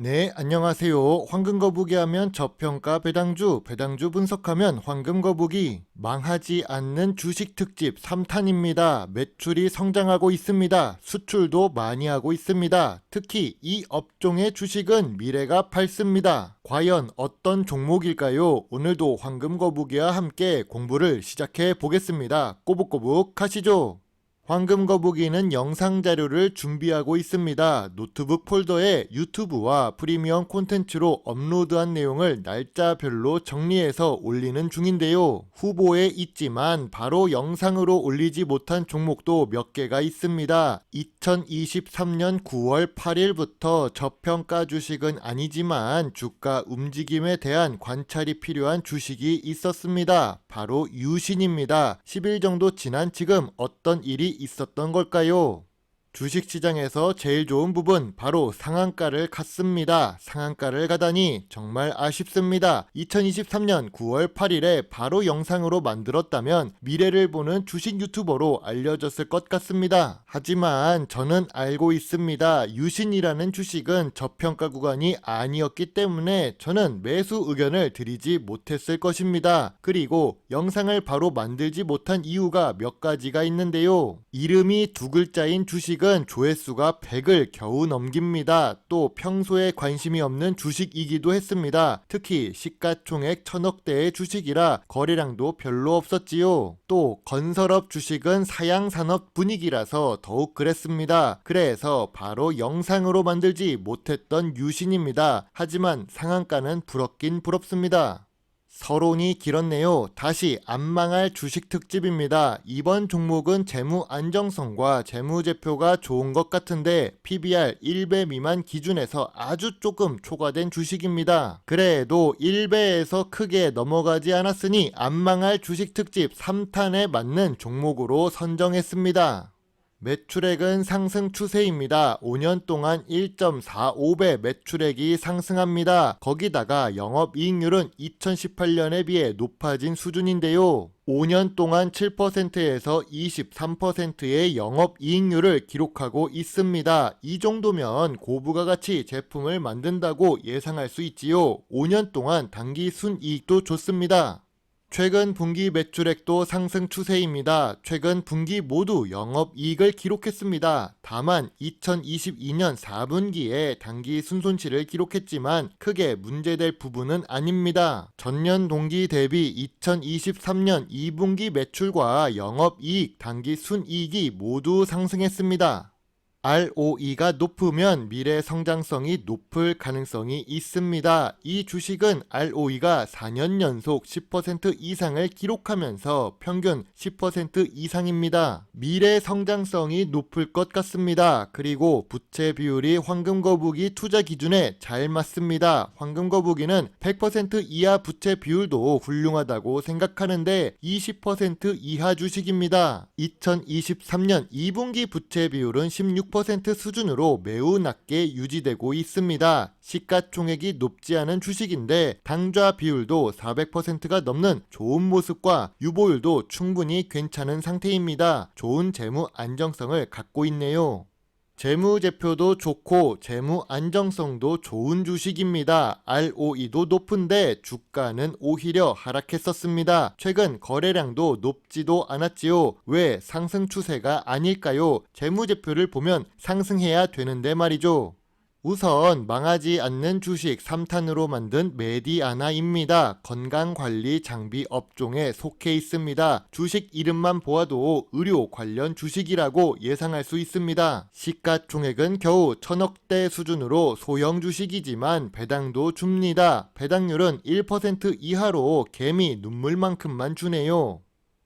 네, 안녕하세요. 황금거북이 하면 저평가 배당주, 배당주 분석하면 황금거북이, 망하지 않는 주식 특집 3탄입니다. 매출이 성장하고 있습니다. 수출도 많이 하고 있습니다. 특히 이 업종의 주식은 미래가 밝습니다. 과연 어떤 종목일까요? 오늘도 황금거북이와 함께 공부를 시작해 보겠습니다. 꼬북꼬북 하시죠. 황금거북이는 영상 자료를 준비하고 있습니다. 노트북 폴더에 유튜브와 프리미엄 콘텐츠로 업로드한 내용을 날짜별로 정리해서 올리는 중인데요. 후보에 있지만 바로 영상으로 올리지 못한 종목도 몇 개가 있습니다. 2023년 9월 8일부터 저평가 주식은 아니지만 주가 움직임에 대한 관찰이 필요한 주식이 있었습니다. 바로 유신입니다. 10일 정도 지난 지금 어떤 일이 있었던 걸까요? 주식시장에서 제일 좋은 부분 바로 상한가를 갔습니다. 상한가를 가다니 정말 아쉽습니다. 2023년 9월 8일에 바로 영상으로 만들었다면 미래를 보는 주식 유튜버로 알려졌을 것 같습니다. 하지만 저는 알고 있습니다. 유신이라는 주식은 저평가 구간이 아니었기 때문에 저는 매수 의견을 드리지 못했을 것입니다. 그리고 영상을 바로 만들지 못한 이유가 몇 가지가 있는데요. 이름이 두 글자인 주식 은 조회수가 100을 겨우 넘깁니다. 또 평소에 관심이 없는 주식이기도 했습니다. 특히 시가총액 1000억대의 주식이라 거래량도 별로 없었지요. 또 건설업 주식은 사양산업 분위기라서 더욱 그랬습니다. 그래서 바로 영상으로 만들지 못했던 유신입니다. 하지만 상한가는 부럽긴 부럽습니다. 서론이 길었네요. 다시 안 망할 주식 특집입니다. 이번 종목은 재무 안정성과 재무제표가 좋은 것 같은데 PBR 1배 미만 기준에서 아주 조금 초과된 주식입니다. 그래도 1배에서 크게 넘어가지 않았으니 안 망할 주식 특집 3탄에 맞는 종목으로 선정했습니다. 매출액은 상승 추세입니다. 5년 동안 1.45배 매출액이 상승합니다. 거기다가 영업이익률은 2018년에 비해 높아진 수준인데요. 5년 동안 7%에서 23%의 영업이익률을 기록하고 있습니다. 이 정도면 고부가 가치 제품을 만든다고 예상할 수 있지요. 5년 동안 단기 순이익도 좋습니다. 최근 분기 매출액도 상승 추세입니다. 최근 분기 모두 영업이익을 기록했습니다. 다만 2022년 4분기에 단기 순손실을 기록했지만 크게 문제될 부분은 아닙니다. 전년 동기 대비 2023년 2분기 매출과 영업이익, 단기 순이익이 모두 상승했습니다. ROE가 높으면 미래 성장성이 높을 가능성이 있습니다. 이 주식은 ROE가 4년 연속 10% 이상을 기록하면서 평균 10% 이상입니다. 미래 성장성이 높을 것 같습니다. 그리고 부채 비율이 황금거북이 투자 기준에 잘 맞습니다. 황금거북이는 100% 이하 부채 비율도 훌륭하다고 생각하는데 20% 이하 주식입니다. 2023년 2분기 부채 비율은 16% 수준으로 매우 낮게 유지되고 있습니다. 시가총액이 높지 않은 주식인데 당좌 비율도 400%가 넘는 좋은 모습과 유보율도 충분히 괜찮은 상태입니다. 좋은 재무 안정성을 갖고 있네요. 재무제표도 좋고 재무 안정성도 좋은 주식입니다. ROE도 높은데 주가는 오히려 하락했었습니다. 최근 거래량도 높지도 않았지요. 왜 상승 추세가 아닐까요? 재무제표를 보면 상승해야 되는데 말이죠. 우선 망하지 않는 주식 3탄으로 만든 메디아나입니다. 건강관리 장비 업종에 속해 있습니다. 주식 이름만 보아도 의료 관련 주식이라고 예상할 수 있습니다. 시가총액은 겨우 1000억대 수준으로 소형 주식이지만 배당도 줍니다. 배당률은 1% 이하로 개미 눈물만큼만 주네요.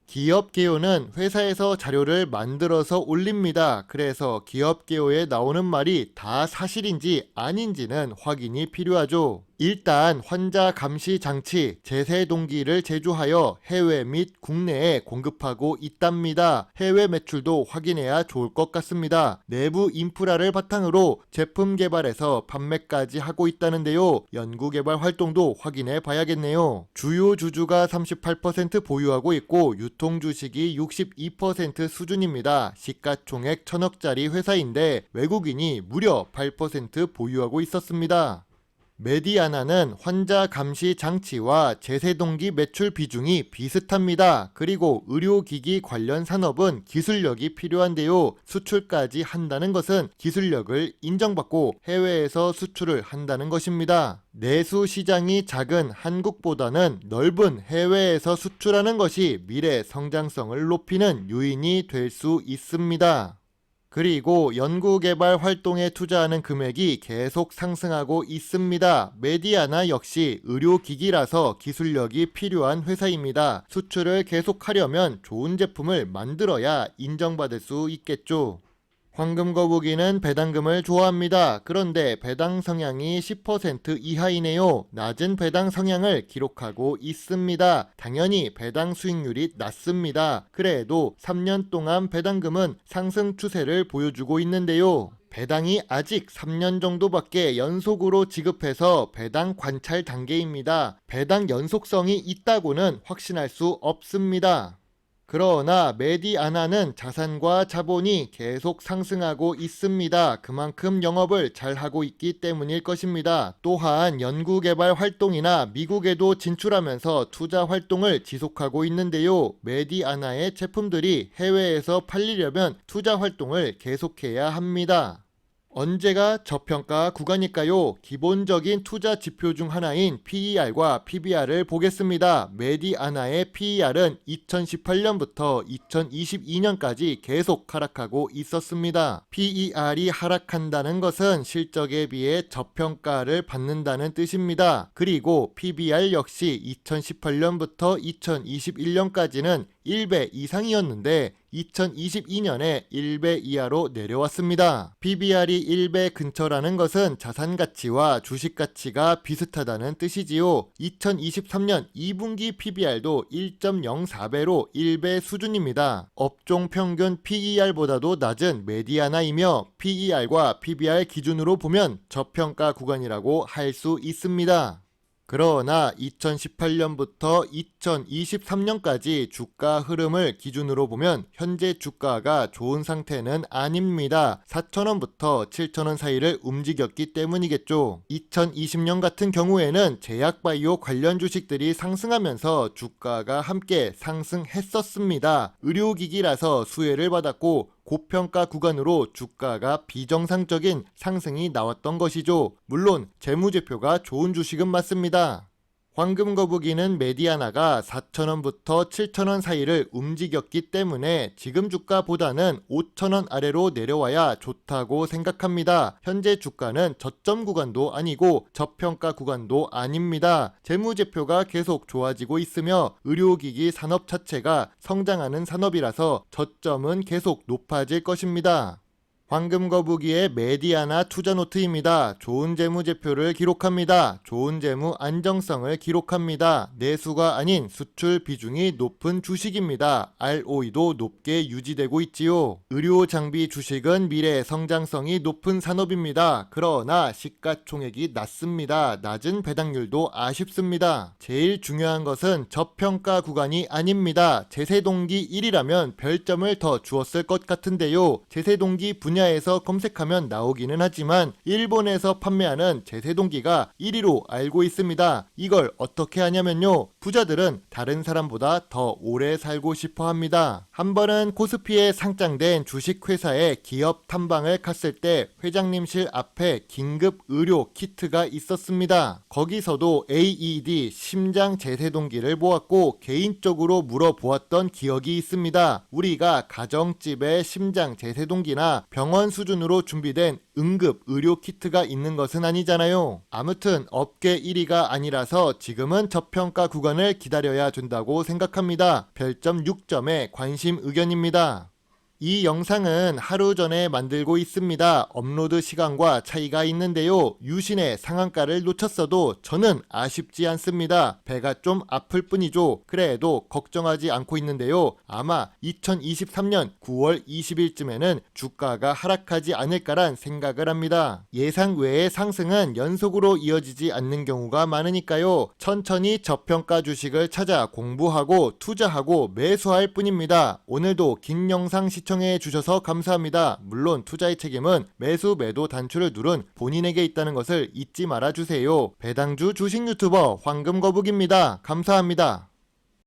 기업 개요는 회사에서 자료를 만들어서 올립니다. 그래서 기업 개요에 나오는 말이 다 사실인지 아닌지는 확인이 필요하죠. 일단 환자 감시 장치, 제세 동기를 제조하여 해외 및 국내에 공급하고 있답니다. 해외 매출도 확인해야 좋을 것 같습니다. 내부 인프라를 바탕으로 제품 개발해서 판매까지 하고 있다는데요. 연구개발 활동도 확인해 봐야겠네요. 주요 주주가 38% 보유하고 있고 유통 주식이 62% 수준입니다. 시가총액 1000억짜리 회사인데 외국인이 무려 8% 보유하고 있었습니다. 메디아나는 환자 감시 장치와 제세동기 매출 비중이 비슷합니다. 그리고 의료기기 관련 산업은 기술력이 필요한데요. 수출까지 한다는 것은 기술력을 인정받고 해외에서 수출을 한다는 것입니다. 내수 시장이 작은 한국보다는 넓은 해외에서 수출하는 것이 미래 성장성을 높이는 요인이 될 수 있습니다. 그리고 연구개발 활동에 투자하는 금액이 계속 상승하고 있습니다. 메디아나 역시 의료기기라서 기술력이 필요한 회사입니다. 수출을 계속하려면 좋은 제품을 만들어야 인정받을 수 있겠죠. 황금거북이는 배당금을 좋아합니다. 그런데 배당 성향이 10% 이하이네요. 낮은 배당 성향을 기록하고 있습니다. 당연히 배당 수익률이 낮습니다. 그래도 3년 동안 배당금은 상승 추세를 보여주고 있는데요. 배당이 아직 3년 정도밖에 연속으로 지급해서 배당 관찰 단계입니다. 배당 연속성이 있다고는 확신할 수 없습니다. 그러나 메디아나는 자산과 자본이 계속 상승하고 있습니다. 그만큼 영업을 잘하고 있기 때문일 것입니다. 또한 연구개발 활동이나 미국에도 진출하면서 투자 활동을 지속하고 있는데요. 메디아나의 제품들이 해외에서 팔리려면 투자 활동을 계속해야 합니다. 언제가 저평가 구간일까요? 기본적인 투자 지표 중 하나인 PER과 PBR을 보겠습니다. 메디아나의 PER은 2018년부터 2022년까지 계속 하락하고 있었습니다. PER이 하락한다는 것은 실적에 비해 저평가를 받는다는 뜻입니다. 그리고 PBR 역시 2018년부터 2021년까지는 1배 이상이었는데 2022년에 1배 이하로 내려왔습니다. PBR이 1배 근처라는 것은 자산 가치와 주식 가치가 비슷하다는 뜻이지요. 2023년 2분기 PBR도 1.04배로 1배 수준입니다. 업종 평균 PER보다도 낮은 메디아나이며 PER과 PBR 기준으로 보면 저평가 구간이라고 할 수 있습니다. 그러나 2018년부터 2023년까지 주가 흐름을 기준으로 보면 현재 주가가 좋은 상태는 아닙니다. 4,000원부터 7,000원 사이를 움직였기 때문이겠죠. 2020년 같은 경우에는 제약바이오 관련 주식들이 상승하면서 주가가 함께 상승했었습니다. 의료기기라서 수혜를 받았고 고평가 구간으로 주가가 비정상적인 상승이 나왔던 것이죠. 물론 재무제표가 좋은 주식은 맞습니다. 황금거북이는 메디아나가 4,000원부터 7,000원 사이를 움직였기 때문에 지금 주가보다는 5,000원 아래로 내려와야 좋다고 생각합니다. 현재 주가는 저점 구간도 아니고 저평가 구간도 아닙니다. 재무제표가 계속 좋아지고 있으며 의료기기 산업 자체가 성장하는 산업이라서 저점은 계속 높아질 것입니다. 황금거북이의 메디아나 투자노트입니다. 좋은 재무제표를 기록합니다. 좋은 재무 안정성을 기록합니다. 내수가 아닌 수출 비중이 높은 주식입니다. ROE도 높게 유지되고 있지요. 의료장비 주식은 미래 성장성이 높은 산업입니다. 그러나 시가총액이 낮습니다. 낮은 배당률도 아쉽습니다. 제일 중요한 것은 저평가 구간이 아닙니다. 제세동기 1이라면 별점을 더 주었을 것 같은데요. 제세동기 분야에서 검색하면 나오기는 하지만 일본에서 판매하는 제세동기가 1위로 알고 있습니다. 이걸 어떻게 하냐면요. 부자들은 다른 사람보다 더 오래 살고 싶어 합니다. 한 번은 코스피에 상장된 주식회사에 기업 탐방을 갔을 때 회장님실 앞에 긴급 의료 키트가 있었습니다. 거기서도 AED 심장 제세동기를 보았고 개인적으로 물어보았던 기억이 있습니다. 우리가 가정집에 심장 제세동기나 병원 수준으로 준비된 응급 의료 키트가 있는 것은 아니잖아요. 아무튼 업계 1위가 아니라서 지금은 저평가 구간을 기다려야 된다고 생각합니다. 별점 6점의 관심 의견입니다. 이 영상은 하루 전에 만들고 있습니다. 업로드 시간과 차이가 있는데요. 유신의 상한가를 놓쳤어도 저는 아쉽지 않습니다. 배가 좀 아플 뿐이죠. 그래도 걱정하지 않고 있는데요. 아마 2023년 9월 20일쯤에는 주가가 하락하지 않을까란 생각을 합니다. 예상 외의 상승은 연속으로 이어지지 않는 경우가 많으니까요. 천천히 저평가 주식을 찾아 공부하고 투자하고 매수할 뿐입니다. 오늘도 긴 영상 시청 시청해 주셔서 감사합니다. 물론 투자의 책임은 매수 매도 단추를 누른 본인에게 있다는 것을 잊지 말아주세요. 배당주 주식 유튜버 황금거북입니다. 감사합니다.